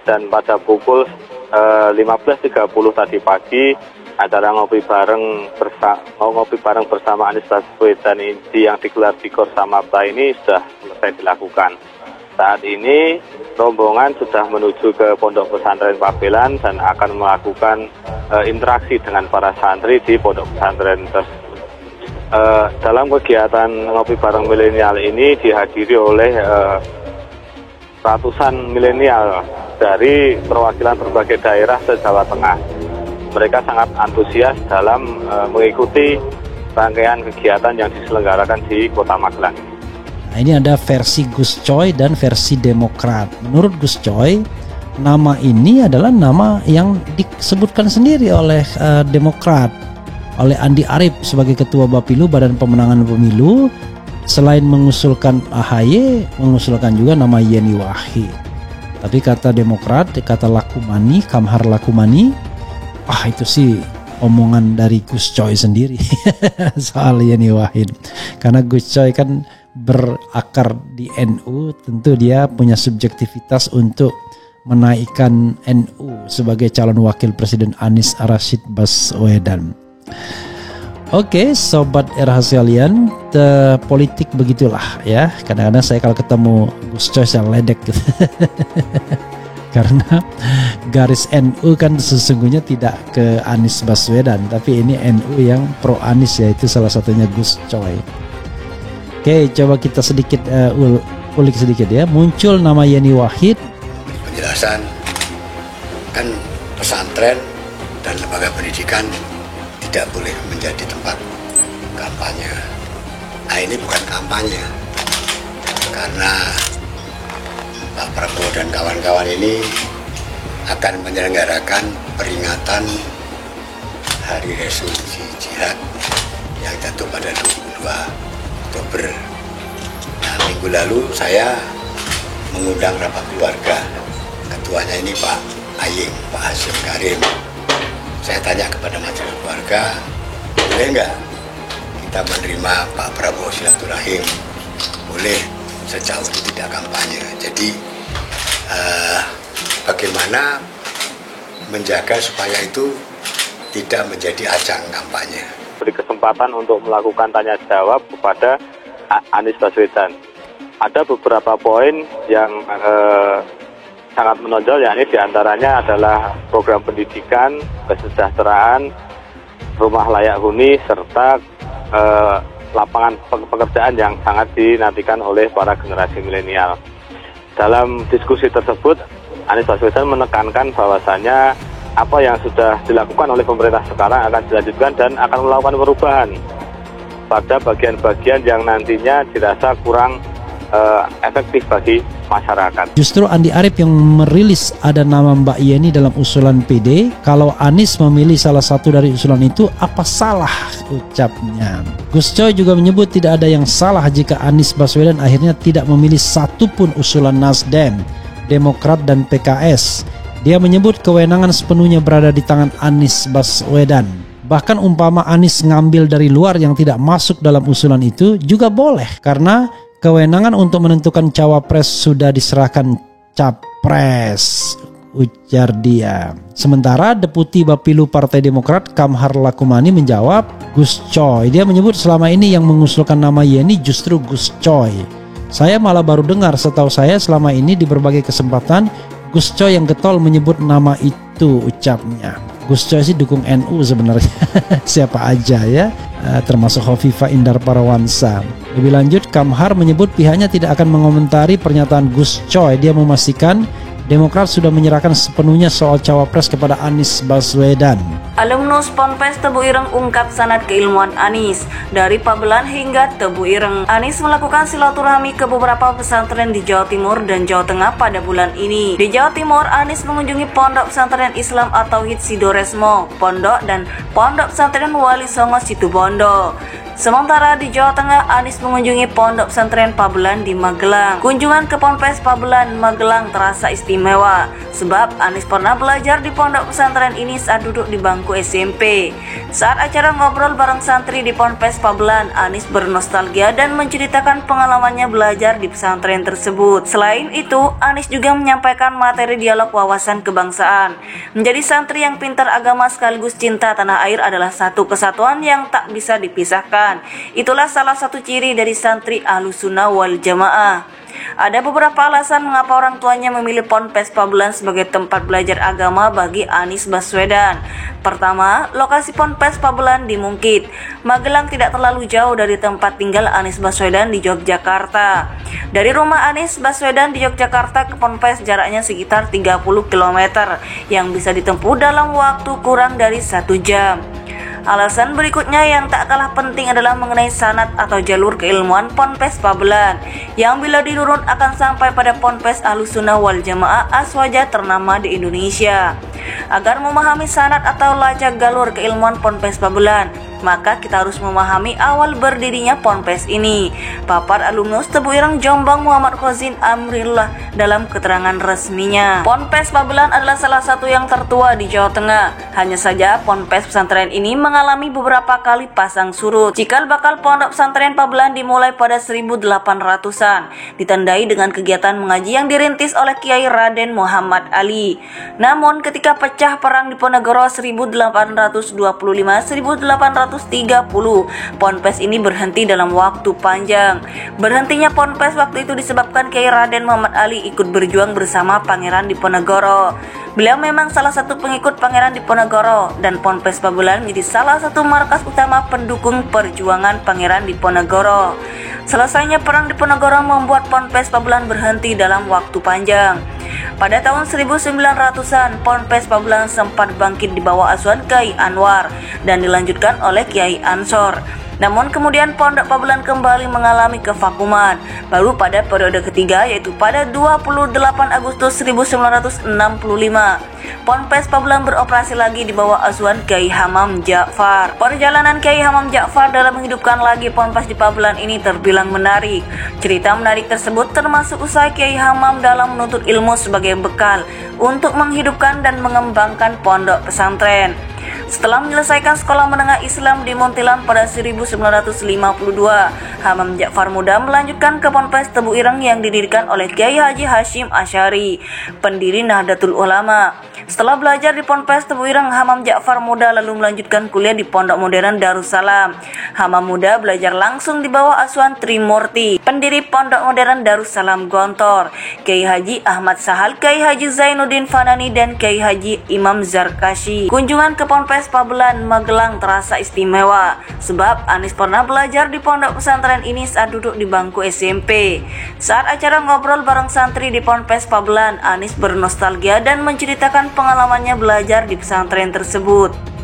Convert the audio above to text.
Dan pada pukul 15.30 tadi pagi, acara ngopi bareng bersama Anies Baswedan yang digelar di Korsamabta ini sudah selesai dilakukan. Saat ini rombongan sudah menuju ke Pondok Pesantren Pabelan dan akan melakukan interaksi dengan para santri di Pondok Pesantren tersebut. Dalam kegiatan ngopi bareng milenial ini dihadiri oleh ratusan milenial dari perwakilan berbagai daerah se-Jawa Tengah. Mereka sangat antusias dalam mengikuti rangkaian kegiatan yang diselenggarakan di Kota Magelang. Nah, ini ada versi Gus Coy dan versi Demokrat. Menurut Gus Coy, nama ini adalah nama yang disebutkan sendiri oleh Demokrat, oleh Andi Arief sebagai Ketua Bapilu Badan Pemenangan Pemilu. Selain mengusulkan AHY, mengusulkan juga nama Yeni Wahid. Tapi kata Demokrat, kata Lakumani, Kamhar Lakumani, itu sih omongan dari Gus Coy sendiri soal Yeni Wahid. Karena Gus Coy kan berakar di NU, tentu dia punya subjektivitas untuk menaikkan NU sebagai calon wakil presiden Anies Rashid Baswedan. Oke, sobat RHCalian, politik begitulah ya. Kadang-kadang saya kalau ketemu Gus Coy saya ledek gitu. Karena garis NU kan sesungguhnya tidak ke Anies Baswedan, tapi ini NU yang pro Anies, yaitu salah satunya Gus Coy. Oke, coba kita sedikit ulik sedikit ya. Muncul nama Yeni Wahid. Penjelasan kan pesantren dan lembaga pendidikan tidak boleh menjadi tempat kampanye. Nah, ini bukan kampanye, karena Pak Prabowo dan kawan-kawan ini akan menyelenggarakan peringatan Hari Resolusi Jihad yang jatuh pada 22 Oktober. Nah, minggu lalu saya mengundang rapat keluarga. Ketuanya ini Pak Aying, Pak Hasyim Karim. Saya tanya kepada majelis keluarga, boleh nggak kita menerima Pak Prabowo silaturahim? Boleh, sejauh itu tidak kampanye. Jadi bagaimana menjaga supaya itu tidak menjadi ajang kampanye. Beri kesempatan untuk melakukan tanya jawab kepada Anies Baswedan. Ada beberapa poin yang sangat menonjol, yakni diantaranya adalah program pendidikan, kesejahteraan, rumah layak huni, serta lapangan pekerjaan yang sangat dinantikan oleh para generasi milenial. Dalam diskusi tersebut, Anies Baswedan menekankan bahwasannya apa yang sudah dilakukan oleh pemerintah sekarang akan dilanjutkan dan akan melakukan perubahan pada bagian-bagian yang nantinya dirasa kurang efektif bagi masyarakat. Justru Andi Arief yang merilis ada nama Mbak Yeni dalam usulan PD. Kalau Anies memilih salah satu dari usulan itu, apa salah ucapnya? Gus Coy juga menyebut tidak ada yang salah jika Anies Baswedan akhirnya tidak memilih satupun usulan Nasdem, Demokrat dan PKS. Dia menyebut kewenangan sepenuhnya berada di tangan Anies Baswedan. Bahkan umpama Anies ngambil dari luar yang tidak masuk dalam usulan itu juga boleh, karena kewenangan untuk menentukan cawapres sudah diserahkan capres, ujar dia. Sementara Deputi Bapilu Partai Demokrat Kamhar Lakumani menjawab Gus Coy. Dia menyebut selama ini yang mengusulkan nama Yeni justru Gus Coy. Saya malah baru dengar, setahu saya selama ini di berbagai kesempatan Gus Coy yang getol menyebut nama itu, ucapnya. Gus Coy sih dukung NU sebenarnya. Siapa aja ya, termasuk Hovifah Indar Parawansa. Lebih lanjut, Kamhar menyebut pihaknya tidak akan mengomentari pernyataan Gus Coy. Dia memastikan Demokrat sudah menyerahkan sepenuhnya soal cawapres kepada Anies Baswedan. Alumnus Ponpes Tebu Ireng ungkap sanad keilmuan Anies. Dari Pabelan hingga Tebu Ireng, Anies melakukan silaturahmi ke beberapa pesantren di Jawa Timur dan Jawa Tengah pada bulan ini. Di Jawa Timur, Anies mengunjungi Pondok Pesantren Islam At-Tauhid Sidoresmo, Pondok dan Pondok Pesantren Wali Songo Situbondo. Sementara di Jawa Tengah, Anies mengunjungi Pondok Pesantren Pabelan di Magelang. Kunjungan ke Ponpes Pabelan, Magelang terasa istimewa, sebab Anies pernah belajar di pondok pesantren ini saat duduk di bangku SMP. Saat acara ngobrol bareng santri di Ponpes Pabelan, Anies bernostalgia dan menceritakan pengalamannya belajar di pesantren tersebut. Selain itu, Anies juga menyampaikan materi dialog wawasan kebangsaan. Menjadi santri yang pintar agama sekaligus cinta tanah air adalah satu kesatuan yang tak bisa dipisahkan. Itulah salah satu ciri dari santri Ahlussunnah wal Jamaah. Ada beberapa alasan mengapa orang tuanya memilih Ponpes Pabelan sebagai tempat belajar agama bagi Anies Baswedan. Pertama, lokasi Ponpes Pabelan di Mungkit. Magelang tidak terlalu jauh dari tempat tinggal Anies Baswedan di Yogyakarta. Dari rumah Anies Baswedan di Yogyakarta ke Ponpes jaraknya sekitar 30 km yang bisa ditempuh dalam waktu kurang dari 1 jam. Alasan berikutnya yang tak kalah penting adalah mengenai sanad atau jalur keilmuan Ponpes Pabelan yang bila dirunut akan sampai pada Ponpes Ahlussunnah wal Jamaah Aswaja ternama di Indonesia. Agar memahami sanad atau lacak galur keilmuan Ponpes Pabelan, maka kita harus memahami awal berdirinya Ponpes ini. Papar alumnus Tebu Ireng Jombang Muhammad Khozin Amrillah dalam keterangan resminya. Ponpes Pabelan adalah salah satu yang tertua di Jawa Tengah. Hanya saja Ponpes pesantren ini mengalami beberapa kali pasang surut. Cikal bakal Pondok Pesantren Pabelan dimulai pada 1800-an, ditandai dengan kegiatan mengaji yang dirintis oleh Kiai Raden Muhammad Ali. Namun ketika pecah perang di Ponegoro 1825-1830, Ponpes ini berhenti dalam waktu panjang. Berhentinya Ponpes waktu itu disebabkan Kiai Raden Muhammad Ali ikut berjuang bersama Pangeran Diponegoro. Beliau memang salah satu pengikut Pangeran Diponegoro dan Ponpes Pabelan menjadi salah satu markas utama pendukung perjuangan Pangeran Diponegoro. Selesainya perang Diponegoro membuat Ponpes Pabelan berhenti dalam waktu panjang. Pada tahun 1900-an, Ponpes Pabelan sempat bangkit di bawah asuhan Kiai Anwar dan dilanjutkan oleh Kiai Ansor. Namun kemudian Pondok Pabelan kembali mengalami kevakuman baru pada periode ketiga, yaitu pada 28 Agustus 1965. Ponpes Pabelan beroperasi lagi di bawah asuhan Kiai Hamam Ja'far. Perjalanan Kiai Hamam Ja'far dalam menghidupkan lagi Ponpes di Pabelan ini terbilang menarik. Cerita menarik tersebut termasuk usaha Kiai Hamam dalam menuntut ilmu sebagai bekal untuk menghidupkan dan mengembangkan pondok pesantren. Setelah menyelesaikan sekolah menengah Islam di Muntilan pada 1952, Hamam Ja'far Muda melanjutkan ke Ponpes Tebu Ireng yang didirikan oleh Kiai Haji Hashim Asy'ari, pendiri Nahdlatul Ulama. Setelah belajar di Ponpes Tebu Ireng, Hamam Ja'far Muda lalu melanjutkan kuliah di Pondok Modern Darussalam. Hamam Muda belajar langsung di bawah asuhan Trimurti, pendiri Pondok Modern Darussalam Gontor, Kiai Haji Ahmad Sahal, Kiai Haji Zainuddin Fanani, dan Kiai Haji Imam Zarkashi. Kunjungan ke Ponpes Pabelan, Magelang terasa istimewa, sebab Anies pernah belajar di pondok pesantren ini saat duduk di bangku SMP. Saat acara ngobrol bareng santri di Ponpes Pabelan, Anies bernostalgia dan menceritakan pengalamannya belajar di pesantren tersebut.